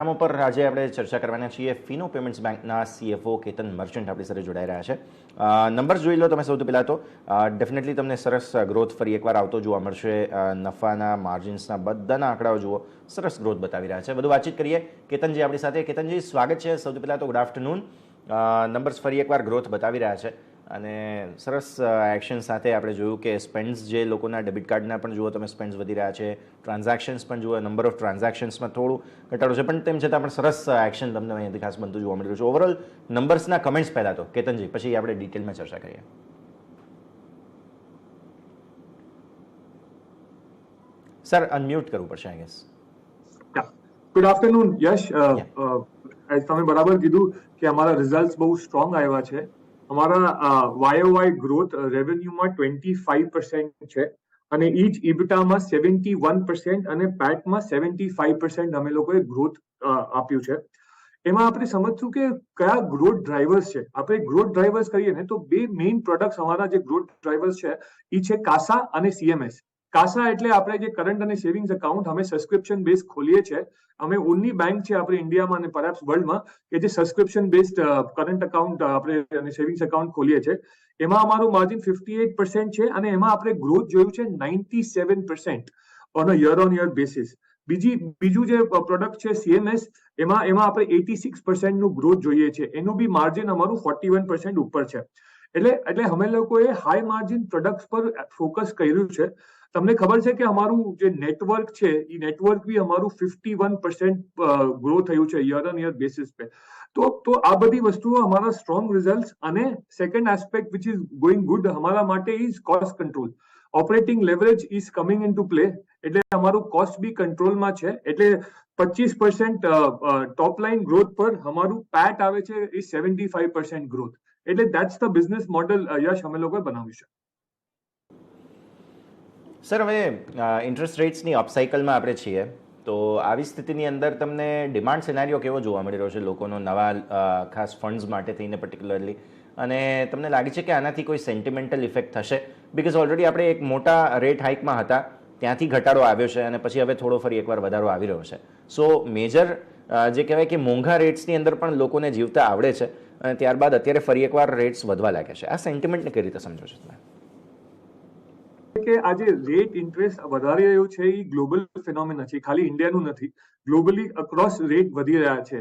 આમાં પર આજે આપણે ચર્ચા કરવાના છીએ ફિનો પેમેન્ટ્સ બેંકના CFO કેતન મર્ચન્ટ આપણી સાથે જોડાઈ રહ્યા છે. નંબર્સ જોઈ લો તમે સૌથી પહેલાં તો ડેફિનેટલી તમને સરસ ગ્રોથ ફરી એકવાર આવતો જોવા મળશે. નફાના માર્જિન્સના બધાના આંકડાઓ જુઓ, સરસ ગ્રોથ બતાવી રહ્યા છે. બધું વાતચીત કરીએ કેતનજી આપણી સાથે. કેતનજી સ્વાગત છે. સૌથી પહેલાં તો ગુડ આફ્ટરનૂન. નંબર્સ ફરી એકવાર ગ્રોથ બતાવી રહ્યા છે અને સરસ એક્શન સાથે આપણે જોયું કે સ્પેન્ડ્સ જે લોકોના ડેબિટ કાર્ડના પણ જુઓ તમે, સ્પેન્ડ્સ વધી રહ્યા છે. ટ્રાન્ઝેક્શન્સ પણ જુઓ, નંબર ઓફ ટ્રાન્ઝેક્શન્સમાં થોડું ઘટાડો છે, પણ તેમ છતાં પણ સરસ એક્શન તમને અહીંયાથી ખાસ બનતું જોવા મળી રહ્યું છે. ઓવરઓલ નંબર્સના કમેન્ટ્સ પહેલાં તો કેતનજી, પછી આપણે ડિટેલમાં ચર્ચા કરીએ. સર અનમ્યુટ કરવું પડશે આઈ ગેસ. ગુડ આફ્ટરનૂન યશ. તમે બરાબર કીધું કે અમારા રિઝલ્ટ બહુ સ્ટ્રોંગ આવ્યા છે. અમારા YOY ગ્રોથ રેવન્યુમાં 25% છે અને ઈચ ઇબિટામાં 71% અને પેટમાં 75% અમે લોકોએ ગ્રોથ આપ્યું છે. એમાં આપણે સમજશું કે કયા ગ્રોથ ડ્રાઈવર્સ છે. આપણે ગ્રોથ ડ્રાઈવર્સ કહીએ ને તો બે મેઇન પ્રોડક્ટ્સ અમારા જે ગ્રોથ ડ્રાઈવર્સ છે એ છે કાસા અને CMS. કાસા એટલે આપણે જે કરંટ અને સેવિંગ્સ એકાઉન્ટ અમે સબસ્ક્રિપ્શન બેઝ ખોલીએ છીએ. અમે ઓનલી બેંક છે આપણે ઇન્ડિયામાં અને પરહેપ્સ વર્લ્ડમાં કે જે સબસ્ક્રિપ્શન બેઝડ કરંટ એકાઉન્ટ આપણે અને સેવિંગ્સ એકાઉન્ટ ખોલીએ છીએ. એમાં અમારું માર્જિન 58% છે અને એમાં આપણે ગ્રોથ જોયું છે 97% on a year on year basis. બીજું જે પ્રોડક્ટ છે CMS, એમાં આપણે 86% નું ગ્રોથ જોઈએ છે. એનું બી માર્જિન અમારું 41% ઉપર છે. એટલે અમે લોકોએ હાઈ માર્જિન પ્રોડક્ટ્સ પર ફોકસ કર્યું છે. તમને ખબર છે કે અમારું જે નેટવર્ક છે એ નેટવર્ક બી અમારું 51% ગ્રો થયું છે યર ઓન યર બેસિસ पे. તો આ બધી વસ્તુઓ અમારા સ્ટ્રોંગ રિઝલ્ટ. અને second aspect which is going good અમારા માટે is cost control. Operating leverage is coming into play. એટલે અમારું કોસ્ટ બી કંટ્રોલમાં છે. એટલે 25% ટોપ લાઇન ગ્રોથ પર અમારું પેટ આવે છે એ 75% ગ્રોથ. એટલે દેટ્સ ધ બિઝનેસ મોડેલ યશ અમે લોકોએ બનાવ્યું છે. સર હવે ઇન્ટરેસ્ટ રેટ્સની અપસાઇકલમાં આપણે છીએ, તો આવી સ્થિતિની અંદર તમને ડિમાન્ડ સિનારીઓ કેવો જોવા મળી રહ્યો છે લોકોનો નવા ખાસ ફંડ્સ માટે થઈને પર્ટિક્યુલરલી? અને તમને લાગે છે કે આનાથી કોઈ સેન્ટિમેન્ટલ ઇફેક્ટ થશે? બિકોઝ ઓલરેડી આપણે એક મોટા રેટ હાઇકમાં હતા, ત્યાંથી ઘટાડો આવ્યો છે અને પછી હવે થોડો ફરી એકવાર વધારો આવી રહ્યો છે. સો મેજર જે કહેવાય કે મોંઘા રેટ્સની અંદર પણ લોકોને જીવતા આવડે છે અને ત્યારબાદ અત્યારે ફરી એકવાર રેટ્સ વધવા લાગ્યા છે. આ સેન્ટિમેન્ટને કઈ રીતે સમજો છો તમે? કે આજે રેટ ઇન્ટરેસ્ટ વધારી રહ્યું છે એ ગ્લોબલ ફિનોમિના છે, ખાલી ઇન્ડિયાનું નથી. ગ્લોબલી અક્રોસ રેટ વધી રહ્યા છે.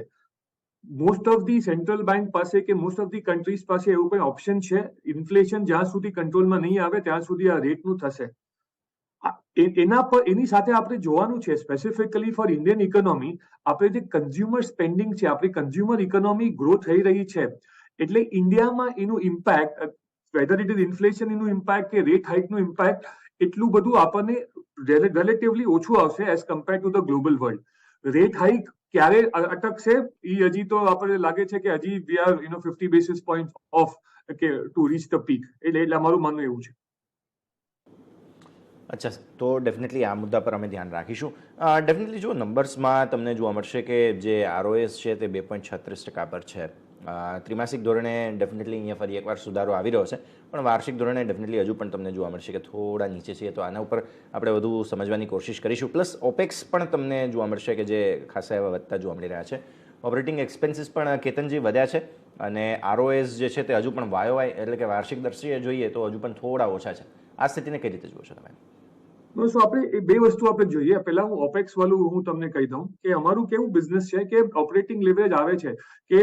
Most of the central bank પાસે કે મોસ્ટ ઓફ ધી કન્ટ્રીઝ પાસે એવું કોઈ ઓપ્શન છે? ઇન્ફ્લેશન જ્યાં સુધી કંટ્રોલમાં નહીં આવે ત્યાં સુધી આ રેટનું થશે. એની સાથે આપણે જોવાનું છે સ્પેસિફિકલી ફોર ઇન્ડિયન ઇકોનોમી, આપણે જે કન્ઝ્યુમર સ્પેન્ડિંગ છે, આપણી કન્ઝ્યુમર ઇકોનોમી ગ્રો થઈ રહી છે. એટલે ઇન્ડિયામાં એનું impact, weather it is inflation એનું ઇમ્પેક્ટ કે રેટ હાઇકનું ઇમ્પેક્ટ, એટલું બધું આપણને રિલેટિવલી ઓછું આવશે as compare to the global world. Rate hike ક્યારે અટકશે એ હજી તો આપણને લાગે છે કે હજી we are 50 basis point of કે ટુ રીચ ધ પીક. એટલે અમારું માનવું એવું છે. અચ્છા, તો ડેફિનેટલી આ મુદ્દા પર અમે ધ્યાન રાખીશું. ડેફિનેટલી જો નંબર્સમાં તમને જોવા મળશે કે જે ROS છે તે 2.36% પર છે. ત્રિમાસિક ધોરણે ડેફિનેટલી અહીંયા ફરી એકવાર સુધારો આવી રહ્યો છે, પણ વાર્ષિક ધોરણે ડેફિનેટલી હજુ પણ તમને જોવા મળશે કે થોડા નીચે છીએ. તો આના ઉપર આપણે વધુ સમજવાની કોશિશ કરીશું. પ્લસ ઓપેક્સ પણ તમને જોવા મળશે કે જે ખાસા એવા વધતા જોવા મળી રહ્યા છે. ઓપરેટિંગ એક્સપેન્સીસ પણ કેતનજી વધ્યા છે અને ROS જે છે તે હજુ પણ YOY એટલે કે વાર્ષિક દર્શીએ જોઈએ તો હજુ પણ થોડા ઓછા છે. આ સ્થિતિને કઈ રીતે જુઓ છો તમે? આપણે બે વસ્તુ આપણે જોઈએ. પહેલા હું ઓપેક્સ વાળું હું તમને કહી દઉં કે અમારું કેવું બિઝનેસ છે કે ઓપરેટિંગ લેવરેજ આવે છે કે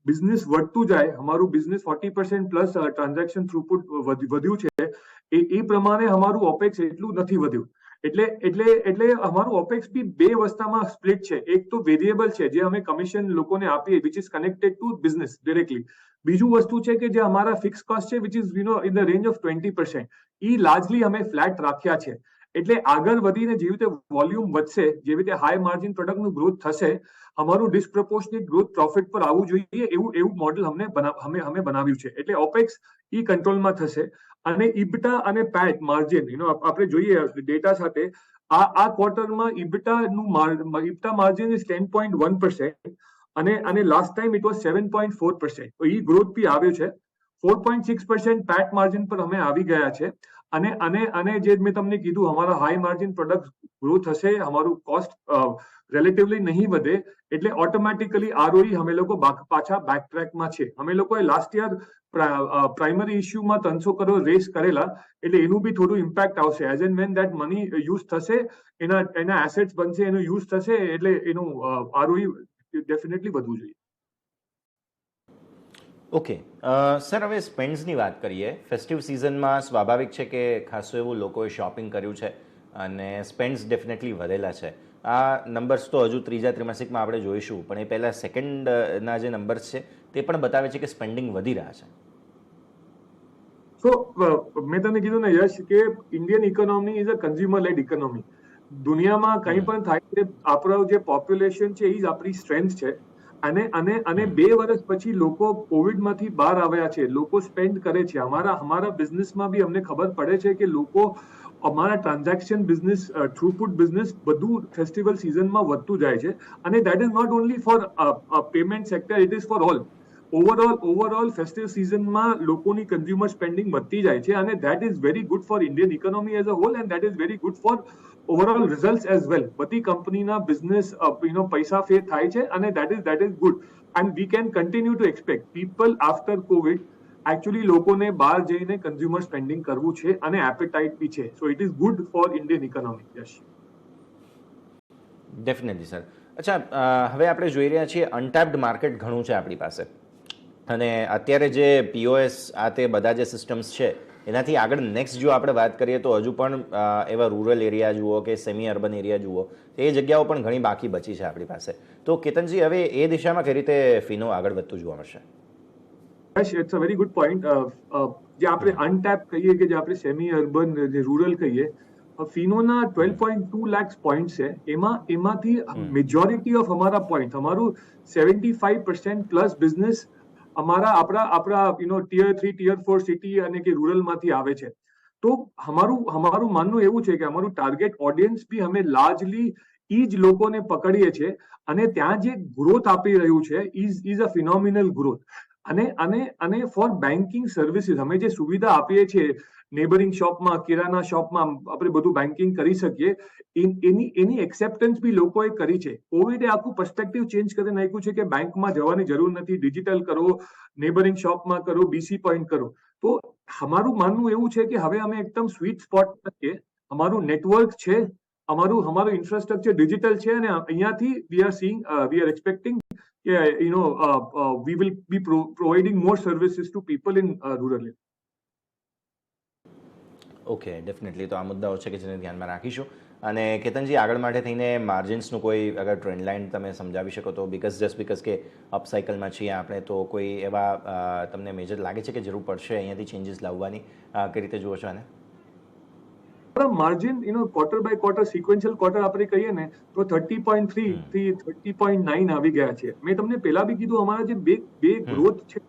બિઝનેસ વધતું જાય. અમારું બિઝનેસ 40% પ્લસ ટ્રાન્ઝેક્શન થ્રુપુટ વધ્યું છે. એ પ્રમાણે અમારું ઓપેક્સ એટલું નથી વધ્યું. એટલે અમારું ઓપેક્સ બી બે વસ્તામાં સ્પ્લિટ છે. એક તો વેરિયેબલ છે જે અમે કમિશન લોકોને આપીએ which is connected to business directly. બીજું વસ્તુ છે કે જે અમારા ફિક્સ કોસ્ટ છે which is in the range of 20%. A largely અમે ફ્લેટ રાખ્યા છે. એટલે આગળ વધીને જેવી રીતે વોલ્યુમ વધશે, જેવી રીતે હાઈ માર્જિન પ્રોડક્ટનું ગ્રોથ થશે, અમારું ડિસ્પ્રોપોર્શનેટ ગ્રોથ પ્રોફિટ પર આવવું જોઈએ એવું મોડેલ અમે બનાવ્યું છે. એટલે ઓપેક્સ ઈ કંટ્રોલમાં થશે અને ઇબિટા અને પેટ માર્જિન આપણે જોઈએ ડેટા સાથે. આ ક્વાર્ટરમાં ઇબિટા માર્જિન ઇઝ 10.1% અને લાસ્ટ ટાઈમ ઇટ વોઝ 7.4%. તો ઈ ગ્રોથ બી આવ્યો છે. 4.6% પેટ માર્જિન પર અમે આવી ગયા છે અને જે મેં તમને કીધું, અમારા હાઈ માર્જિન પ્રોડક્ટ ગ્રો થશે, અમારું કોસ્ટ રિલેટિવલી નહીં વધે, એટલે ઓટોમેટિકલી આરઓઈ અમે લોકો પાછા બેક ટ્રેકમાં છે. અમે લોકોએ લાસ્ટ યર પ્રાઇમરી ઇશ્યુમાં 300 કરોડ રેસ કરેલા, એટલે એનું બી થોડું ઇમ્પેક્ટ આવશે. As and when that money use થશે, એના એસેટ્સ બનશે, એનું યુઝ થશે, એટલે એનું આરઓઈ ડેફિનેટલી વધવું જોઈએ. ઓકે સર, હવે સ્પેન્ડ્સની વાત કરીએ. ફેસ્ટિવ સિઝનમાં સ્વાભાવિક છે કે ખાસું એવું લોકોએ શોપિંગ કર્યું છે અને સ્પેન્ડ્સ ડેફિનેટલી વધેલા છે. આ નંબર્સ તો હજુ ત્રીજા ત્રિમાસિકમાં આપણે જોઈશું, પણ એ પહેલાં સેકન્ડના જે નંબર્સ છે તે પણ બતાવે છે કે સ્પેન્ડિંગ વધી રહ્યા છે. સો મેં તમને કીધું ને યશ, કે Indian economy is a consumer lead economy. દુનિયામાં કંઈ પણ થાય છે, આપણો જે પોપ્યુલેશન છે એ જ આપણી સ્ટ્રેન્થ છે. અને 2 વર્ષ પછી લોકો કોવિડમાંથી બહાર આવ્યા છે, લોકો સ્પેન્ડ કરે છે. અમારા બિઝનેસમાં બી અમને ખબર પડે છે કે લોકો, અમારા ટ્રાન્ઝેક્શન બિઝનેસ, થ્રુપુટ બિઝનેસ બધું ફેસ્ટિવલ સિઝનમાં વધતું જાય છે. અને that is not only for payment sector, it is for all. Overall festive સિઝનમાં લોકોની કન્ઝ્યુમર સ્પેન્ડિંગ વધતી જાય છે, અને that is very good for Indian economy as a whole, and that is very good for overall results as well. બધી કંપનીના business પૈસા ફેર થાય છે, અને that is good. And we can continue two expect people after Covid actually લોકોને બહાર જઈને કન્ઝ્યુમર સ્પેન્ડિંગ કરવું છે, અને એપેટાઇટ બી છે. So it is good for Indian economy. Yes, definitely sir. અચ્છા, હવે આપણે જોઈ રહ્યા છીએ અનટેપ્ડ માર્કેટ ઘણું છે આપણી પાસે, અને અત્યારે જે પીઓએસ આ તે બધા જે સિસ્ટમ્સ છે એનાથી આગળ નેક્સ્ટ જો આપણે વાત કરીએ તો હજુ પણ એવા રૂરલ એરિયા જુઓ કે સેમી અર્બન એરિયા જુઓ, એ જગ્યાઓ પણ ઘણી બાકી બચી છે આપણી પાસે. તો કેતનજી, હવે એ દિશામાં કઈ રીતે ફીનો આગળ વધતું જોવા મળશે? It's a very good point. જે આપણે અનટેપ કહીએ કે જે આપણે સેમી અર્બન, જે રૂરલ કહીએ, ફીનોના 12.2 લાખ પોઈન્ટ છે. એમાંથી મેજોરિટી ઓફ અમારા પોઈન્ટ, અમારું 75% પ્લસ બિઝનેસ આપણા ટિયર 3 ટિયર 4 સિટી અને કે રૂરલમાંથી આવે છે. તો અમારું માનવું એવું છે કે અમારું ટાર્ગેટ ઓડિયન્સ બી અમે લાર્જલી ઈ જ લોકોને પકડીએ છીએ, અને ત્યાં જે ગ્રોથ આપી રહ્યું છે ઇઝ અ ફિનોમિનલ ગ્રોથ. અને ફોર બેન્કિંગ સર્વિસીસ અમે જે સુવિધા આપીએ છીએ, નેબરિંગ શોપમાં, કિરાના શોપમાં આપણે બધું બેન્કિંગ કરી શકીએ, એની એક્સેપ્ટન્સ બી લોકોએ કરી છે. કોવિડે આખું પર્સપેક્ટિવ ચેન્જ કરી નાખ્યું છે કે બેંકમાં જવાની જરૂર નથી, ડિજિટલ કરો, નેબરિંગ શોપમાં કરો, બીસી પોઈન્ટ કરો. તો અમારું માનવું એવું છે કે હવે અમે એકદમ સ્વીટ સ્પોટ છીએ. અમારું નેટવર્ક છે, અમારું ઇન્ફ્રાસ્ટ્રક્ચર ડિજિટલ છે, અને અહીંયાથી વી આર એક્સપેક્ટિંગ કે we will be providing more services to people in rural areas. Okay, definitely. તો આ મુદ્દાઓ છે કે જેને ધ્યાનમાં રાખીશું. અને કેતનજી, આગળ માટે થઈને માર્જિન્સનું કોઈ અગર ટ્રેન્ડ લાઇન તમે સમજાવી શકો તો, બીકોઝ કે અપસાઇકલમાં છીએ આપણે, તો કોઈ એવા તમને મેજર લાગે છે કે જરૂર પડશે અહીંયાથી ચેન્જીસ લાવવાની? કઈ રીતે જુઓ છો આને? Margin quarter by quarter, sequential quarter આપણે કહીએ ને, તો 30.3 થી 30.9 આવી ગયા છે. મેં તમને પહેલા બી કીધું, અમારા જે બે ગ્રોથ છે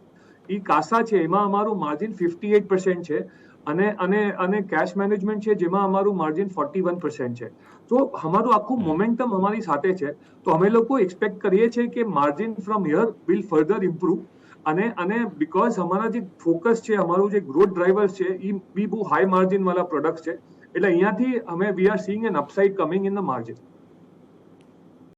એ કાસા છે, એમાં અમારું માર્જિન 58% છે, અને કેશ મેનેજમેન્ટ છે જેમાં અમારું માર્જિન 41% છે. તો અમારું આખું મોમેન્ટમ અમારી સાથે છે. તો અમે લોકો એક્સપેક્ટ કરીએ છીએ કે margin from here will further improve. અને બીકોઝ અમારા જે ફોકસ છે, અમારું જે ગ્રોથ ડ્રાઈવર્સ છે, એ બી બહુ હાઈ માર્જિન વાળા પ્રોડક્ટ છે, એટલે અહીંયાથી we are seeing an upside coming in the margin.